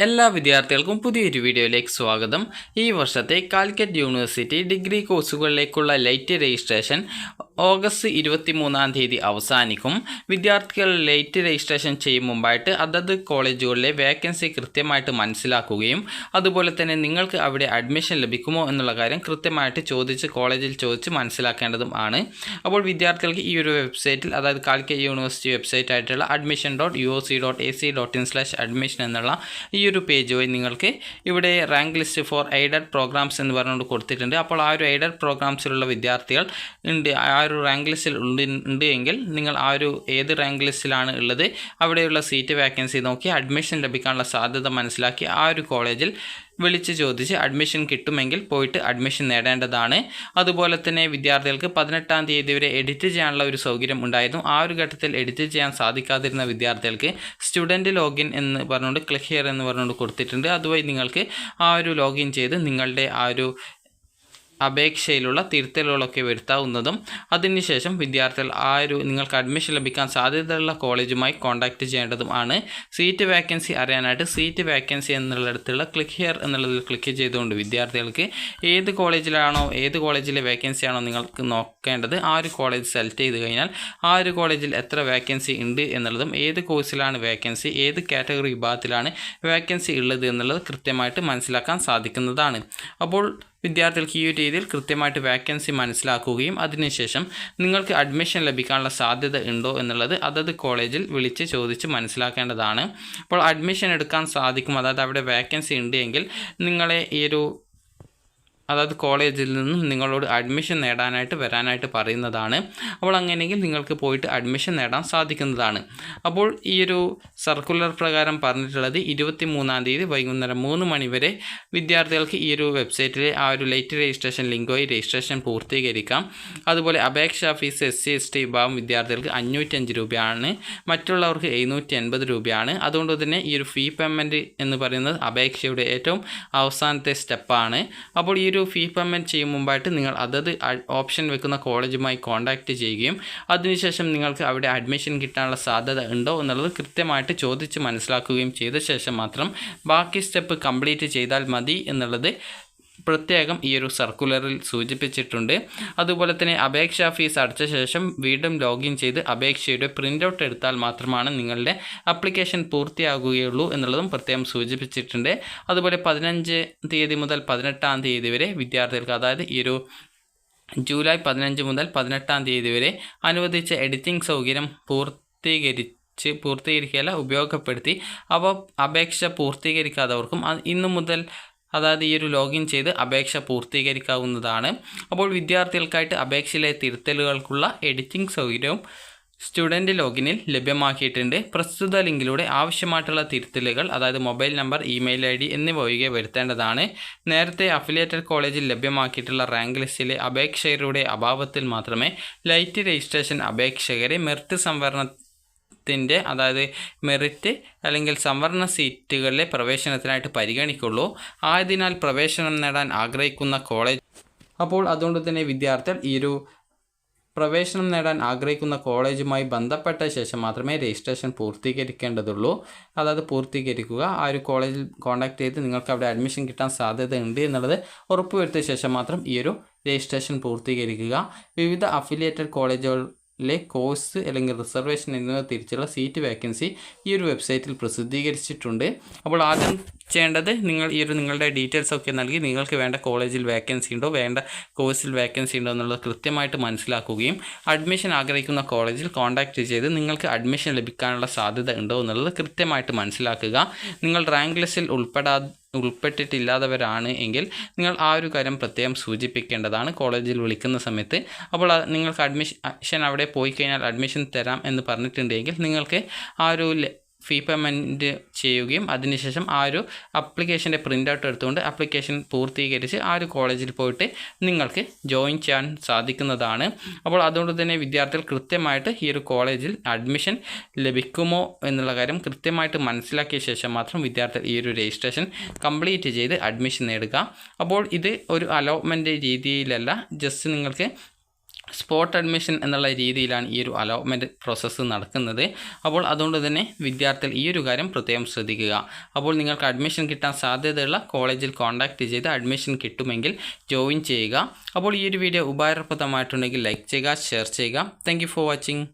എല്ലാ വിദ്യാർത്ഥികൾക്കും പുതിയൊരു വീഡിയോയിലേക്ക് സ്വാഗതം. ഈ വർഷത്തെ കാലിക്കറ്റ് യൂണിവേഴ്സിറ്റി ഡിഗ്രി കോഴ്സുകളിലേക്കുള്ള ലൈറ്റ് രജിസ്ട്രേഷൻ ഓഗസ്റ്റ് 23 അവസാനിക്കും. വിദ്യാർത്ഥികൾ ലൈറ്റ് രജിസ്ട്രേഷൻ ചെയ്യും മുമ്പായിട്ട് അതത് കോളേജുകളിലെ വേക്കൻസി കൃത്യമായിട്ട് മനസ്സിലാക്കുകയും അതുപോലെ തന്നെ നിങ്ങൾക്ക് അവിടെ അഡ്മിഷൻ ലഭിക്കുമോ എന്നുള്ള കാര്യം കൃത്യമായിട്ട് കോളേജിൽ ചോദിച്ച് മനസ്സിലാക്കേണ്ടതും ആണ്. അപ്പോൾ വിദ്യാർത്ഥികൾക്ക് ഈ ഒരു വെബ്സൈറ്റിൽ, അതായത് കാലിക്കറ്റ് യൂണിവേഴ്സിറ്റി വെബ്സൈറ്റ് ആയിട്ടുള്ള admission.uoc.ac.in/admission എന്നുള്ള ഈ ഒരു പേജ് വഴി നിങ്ങൾക്ക് ഇവിടെ rank list for aided programs എന്ന് പറഞ്ഞുകൊണ്ട് കൊടുത്തിട്ടുണ്ട്. അപ്പോൾ ആ ഒരു എയ്ഡഡ് പ്രോഗ്രാംസിലുള്ള വിദ്യാർത്ഥികൾ ഉണ്ട്, ആ ഒരു റാങ്ക് ലിസ്റ്റിൽ ഉണ്ട് എങ്കിൽ നിങ്ങൾ ആ ഒരു ഏത് റാങ്ക് ലിസ്റ്റിലാണ് ഉള്ളത് അവിടെയുള്ള സീറ്റ് വേക്കൻസി നോക്കി അഡ്മിഷൻ ലഭിക്കാനുള്ള സാധ്യത മനസ്സിലാക്കി ആ ഒരു കോളേജിൽ വിളിച്ച് ചോദിച്ച് അഡ്മിഷൻ കിട്ടുമെങ്കിൽ പോയിട്ട് അഡ്മിഷൻ നേടേണ്ടതാണ്. അതുപോലെ തന്നെ വിദ്യാർത്ഥികൾക്ക് 18 തീയതി വരെ എഡിറ്റ് ചെയ്യാനുള്ള ഒരു സൗകര്യം ഉണ്ടായിരുന്നു. ആ ഒരു ഘട്ടത്തിൽ എഡിറ്റ് ചെയ്യാൻ സാധിക്കാതിരുന്ന വിദ്യാർത്ഥികൾക്ക് സ്റ്റുഡൻറ്റ് ലോഗിൻ എന്ന് പറഞ്ഞുകൊണ്ട് ക്ലിക്ക് ഹിയർ എന്ന് പറഞ്ഞുകൊണ്ട് കൊടുത്തിട്ടുണ്ട്. അതുവഴി നിങ്ങൾക്ക് ആ ഒരു ലോഗിൻ ചെയ്ത് നിങ്ങളുടെ ആ ഒരു അപേക്ഷയിലുള്ള തിരുത്തലുകളൊക്കെ വരുത്താവുന്നതും അതിനുശേഷം വിദ്യാർത്ഥികൾ നിങ്ങൾക്ക് അഡ്മിഷൻ ലഭിക്കാൻ സാധ്യതയുള്ള കോളേജുമായി കോൺടാക്റ്റ് ചെയ്യേണ്ടതുമാണ്. സീറ്റ് വേക്കൻസി അറിയാനായിട്ട് സീറ്റ് വേക്കൻസി എന്നുള്ളിടത്തുള്ള ക്ലിക്ക് ഹിയർ എന്നുള്ളതിൽ ക്ലിക്ക് ചെയ്തുകൊണ്ട് വിദ്യാർത്ഥികൾക്ക് ഏത് കോളേജിലെ വേക്കൻസിയാണോ നിങ്ങൾക്ക് നോക്കേണ്ടത് ആ ഒരു കോളേജ് സെലക്ട് ചെയ്ത് കഴിഞ്ഞാൽ ആ ഒരു കോളേജിൽ എത്ര വേക്കൻസി ഉണ്ട് എന്നുള്ളതും ഏത് കോഴ്സിലാണ് വേക്കൻസി, ഏത് കാറ്റഗറി വിഭാഗത്തിലാണ് വേക്കൻസി ഉള്ളത് എന്നുള്ളത് കൃത്യമായിട്ട് മനസ്സിലാക്കാൻ സാധിക്കുന്നതാണ്. അപ്പോൾ വിദ്യാർത്ഥികൾക്ക് ഈ ഒരു രീതിയിൽ കൃത്യമായിട്ട് വേക്കൻസി മനസ്സിലാക്കുകയും അതിനുശേഷം നിങ്ങൾക്ക് അഡ്മിഷൻ ലഭിക്കാനുള്ള സാധ്യത ഉണ്ടോ എന്നുള്ളത് അതത് കോളേജിൽ വിളിച്ച് ചോദിച്ച് മനസ്സിലാക്കേണ്ടതാണ്. അപ്പോൾ അഡ്മിഷൻ എടുക്കാൻ സാധിക്കും, അതായത് അവിടെ വേക്കൻസി ഉണ്ട് എങ്കിൽ നിങ്ങളെ അതായത് കോളേജിൽ നിന്നും നിങ്ങളോട് അഡ്മിഷൻ നേടാനായിട്ട് വരാനായിട്ട് പറയുന്നതാണ്. അപ്പോൾ അങ്ങനെയെങ്കിൽ നിങ്ങൾക്ക് പോയിട്ട് അഡ്മിഷൻ നേടാൻ സാധിക്കുന്നതാണ്. അപ്പോൾ ഈ ഒരു സർക്കുലർ പ്രകാരം പറഞ്ഞിട്ടുള്ളത് 23 തീയതി വൈകുന്നേരം 3 മണി വരെ വിദ്യാർത്ഥികൾക്ക് ഈ ഒരു വെബ്സൈറ്റിലെ ആ ഒരു ലൈറ്റ് രജിസ്ട്രേഷൻ ലിങ്ക് വഴി രജിസ്ട്രേഷൻ പൂർത്തീകരിക്കാം. അതുപോലെ അപേക്ഷാ ഫീസ് SC/ST വിഭാഗം വിദ്യാർത്ഥികൾക്ക് 505 രൂപയാണ്, മറ്റുള്ളവർക്ക് 780 രൂപയാണ്. അതുകൊണ്ട് തന്നെ ഈ ഒരു ഫീ പേയ്മെൻറ്റ് എന്ന് പറയുന്നത് അപേക്ഷയുടെ ഏറ്റവും അവസാനത്തെ സ്റ്റെപ്പാണ്. അപ്പോൾ ഈ ഒരു ഫീ പേയ്മെൻറ്റ് ചെയ്യും മുമ്പായിട്ട് നിങ്ങൾ അതത് ഓപ്ഷൻ വെക്കുന്ന കോളേജുമായി കോൺടാക്റ്റ് ചെയ്യുകയും അതിനുശേഷം നിങ്ങൾക്ക് അവിടെ അഡ്മിഷൻ കിട്ടാനുള്ള സാധ്യത ഉണ്ടോ എന്നുള്ളത് കൃത്യമായിട്ട് ചോദിച്ച് മനസ്സിലാക്കുകയും ചെയ്ത ശേഷം മാത്രം ബാക്കി സ്റ്റെപ്പ് കംപ്ലീറ്റ് ചെയ്താൽ മതി എന്നുള്ളത് പ്രത്യേകം ഈ ഒരു സർക്കുലറിൽ സൂചിപ്പിച്ചിട്ടുണ്ട്. അതുപോലെ തന്നെ അപേക്ഷാ ഫീസ് അടച്ച ശേഷം വീണ്ടും ലോഗിൻ ചെയ്ത് അപേക്ഷയുടെ പ്രിൻ്റ് ഔട്ട് എടുത്താൽ മാത്രമാണ് നിങ്ങളുടെ ആപ്ലിക്കേഷൻ പൂർത്തിയാകുകയുള്ളൂ എന്നുള്ളതും പ്രത്യേകം സൂചിപ്പിച്ചിട്ടുണ്ട്. അതുപോലെ 15 തീയതി മുതൽ 18 തീയതി വരെ വിദ്യാർത്ഥികൾക്ക്, അതായത് ഈ ഒരു ജൂലൈ 15 മുതൽ 18 തീയതി വരെ അനുവദിച്ച എഡിറ്റിംഗ് സൗകര്യം ഉപയോഗപ്പെടുത്തി അപേക്ഷ പൂർത്തീകരിക്കാത്തവർക്കും ഇന്നു മുതൽ, അതായത് ഈ ഒരു ലോഗിൻ ചെയ്ത് അപേക്ഷ പൂർത്തീകരിക്കാവുന്നതാണ്. അപ്പോൾ വിദ്യാർത്ഥികൾക്കായിട്ട് അപേക്ഷയിലെ തിരുത്തലുകൾക്കുള്ള എഡിറ്റിംഗ് സൗകര്യവും സ്റ്റുഡൻറ്റ് ലോഗിനിൽ ലഭ്യമാക്കിയിട്ടുണ്ട്. പ്രസ്തുത ലിങ്കിലൂടെ ആവശ്യമായിട്ടുള്ള തിരുത്തലുകൾ, അതായത് മൊബൈൽ നമ്പർ, ഇമെയിൽ ID എന്നിവ ഒഴികെ വരുത്തേണ്ടതാണ്. നേരത്തെ അഫിലിയേറ്റഡ് കോളേജിൽ ലഭ്യമാക്കിയിട്ടുള്ള റാങ്ക് ലിസ്റ്റിലെ അപേക്ഷകരുടെ അഭാവത്തിൽ മാത്രമേ ലൈറ്റ് രജിസ്ട്രേഷൻ അപേക്ഷകരെ അതായത് മെറിറ്റ് അല്ലെങ്കിൽ സംവരണ സീറ്റുകളിലെ പ്രവേശനത്തിനായിട്ട് പരിഗണിക്കുള്ളൂ. ആയതിനാൽ പ്രവേശനം നേടാൻ ആഗ്രഹിക്കുന്ന കോളേജ്, അപ്പോൾ അതുകൊണ്ട് തന്നെ വിദ്യാർത്ഥികൾ ഈ ഒരു പ്രവേശനം നേടാൻ ആഗ്രഹിക്കുന്ന കോളേജുമായി ബന്ധപ്പെട്ട ശേഷം മാത്രമേ രജിസ്ട്രേഷൻ പൂർത്തീകരിക്കേണ്ടതുള്ളൂ. അതായത് പൂർത്തീകരിക്കുക, ആ ഒരു കോളേജിൽ കോൺടാക്ട് ചെയ്ത് നിങ്ങൾക്ക് അവിടെ അഡ്മിഷൻ കിട്ടാൻ സാധ്യതയുണ്ട് എന്നുള്ളത് ഉറപ്പുവരുത്തിയ ശേഷം മാത്രം ഈ ഒരു രജിസ്ട്രേഷൻ പൂർത്തീകരിക്കുക. വിവിധ അഫിലിയേറ്റഡ് കോളേജുകളിലെ കോഴ്സ് അല്ലെങ്കിൽ റിസർവേഷൻ എന്നിവ തിരിച്ചുള്ള സീറ്റ് വേക്കൻസി ഈ ഒരു വെബ്സൈറ്റിൽ പ്രസിദ്ധീകരിച്ചിട്ടുണ്ട്. അപ്പോൾ ആദ്യം ചെയ്യേണ്ടത് നിങ്ങളുടെ ഡീറ്റെയിൽസ് ഒക്കെ നൽകി നിങ്ങൾക്ക് വേണ്ട കോളേജിൽ വേക്കൻസി ഉണ്ടോ, വേണ്ട കോഴ്സിൽ വേക്കൻസി ഉണ്ടോ എന്നുള്ളത് കൃത്യമായിട്ട് മനസ്സിലാക്കുകയും അഡ്മിഷൻ ആഗ്രഹിക്കുന്ന കോളേജിൽ കോൺടാക്റ്റ് ചെയ്ത് നിങ്ങൾക്ക് അഡ്മിഷൻ ലഭിക്കാനുള്ള സാധ്യത ഉണ്ടോ എന്നുള്ളത് കൃത്യമായിട്ട് മനസ്സിലാക്കുക. നിങ്ങൾ റാങ്ക് ലിസ്റ്റിൽ ഉൾപ്പെട്ടിട്ടില്ലാത്തവരാണ് എങ്കിൽ നിങ്ങൾ ആ ഒരു കാര്യം പ്രത്യേകം സൂചിപ്പിക്കേണ്ടതാണ് കോളേജിൽ വിളിക്കുന്ന സമയത്ത്. അപ്പോൾ നിങ്ങൾക്ക് അഡ്മിഷൻ അവിടെ പോയി കഴിഞ്ഞാൽ അഡ്മിഷൻ തരാം എന്ന് പറഞ്ഞിട്ടുണ്ടെങ്കിൽ നിങ്ങൾക്ക് ആ ഒരു ഫീ പേയ്മെൻറ്റ് ചെയ്യുകയും അതിനുശേഷം ആ ഒരു ആപ്ലിക്കേഷൻ്റെ പ്രിൻ്റ് ഔട്ട് എടുത്തുകൊണ്ട് ആപ്ലിക്കേഷൻ പൂർത്തീകരിച്ച് ആ ഒരു കോളേജിൽ പോയിട്ട് നിങ്ങൾക്ക് ജോയിൻ ചെയ്യാൻ സാധിക്കുന്നതാണ്. അപ്പോൾ അതുകൊണ്ട് തന്നെ വിദ്യാർത്ഥികൾ കൃത്യമായിട്ട് ഈ ഒരു കോളേജിൽ അഡ്മിഷൻ ലഭിക്കുമോ എന്നുള്ള കാര്യം കൃത്യമായിട്ട് മനസ്സിലാക്കിയ ശേഷം മാത്രം വിദ്യാർത്ഥികൾ ഈ ഒരു രജിസ്ട്രേഷൻ കംപ്ലീറ്റ് ചെയ്ത് അഡ്മിഷൻ നേടുക. അപ്പോൾ ഇത് ഒരു അലോട്ട്മെൻറ്റ് രീതിയിലല്ല, ജസ്റ്റ് നിങ്ങൾക്ക് സ്പോട്ട് അഡ്മിഷൻ എന്നുള്ള രീതിയിലാണ് ഈ ഒരു അലോട്ട്മെൻറ്റ് പ്രോസസ്സ് നടക്കുന്നത്. അപ്പോൾ അതുകൊണ്ട് തന്നെ വിദ്യാർത്ഥികൾ ഈ ഒരു കാര്യം പ്രത്യേകം ശ്രദ്ധിക്കുക. അപ്പോൾ നിങ്ങൾക്ക് അഡ്മിഷൻ കിട്ടാൻ സാധ്യതയുള്ള കോളേജിൽ കോൺടാക്റ്റ് ചെയ്ത് അഡ്മിഷൻ കിട്ടുമെങ്കിൽ ജോയിൻ ചെയ്യുക. അപ്പോൾ ഈ ഒരു വീഡിയോ ഉപകാരപ്രദമായിട്ടുണ്ടെങ്കിൽ ലൈക്ക് ചെയ്യുക, ഷെയർ ചെയ്യുക. Thank you for watching.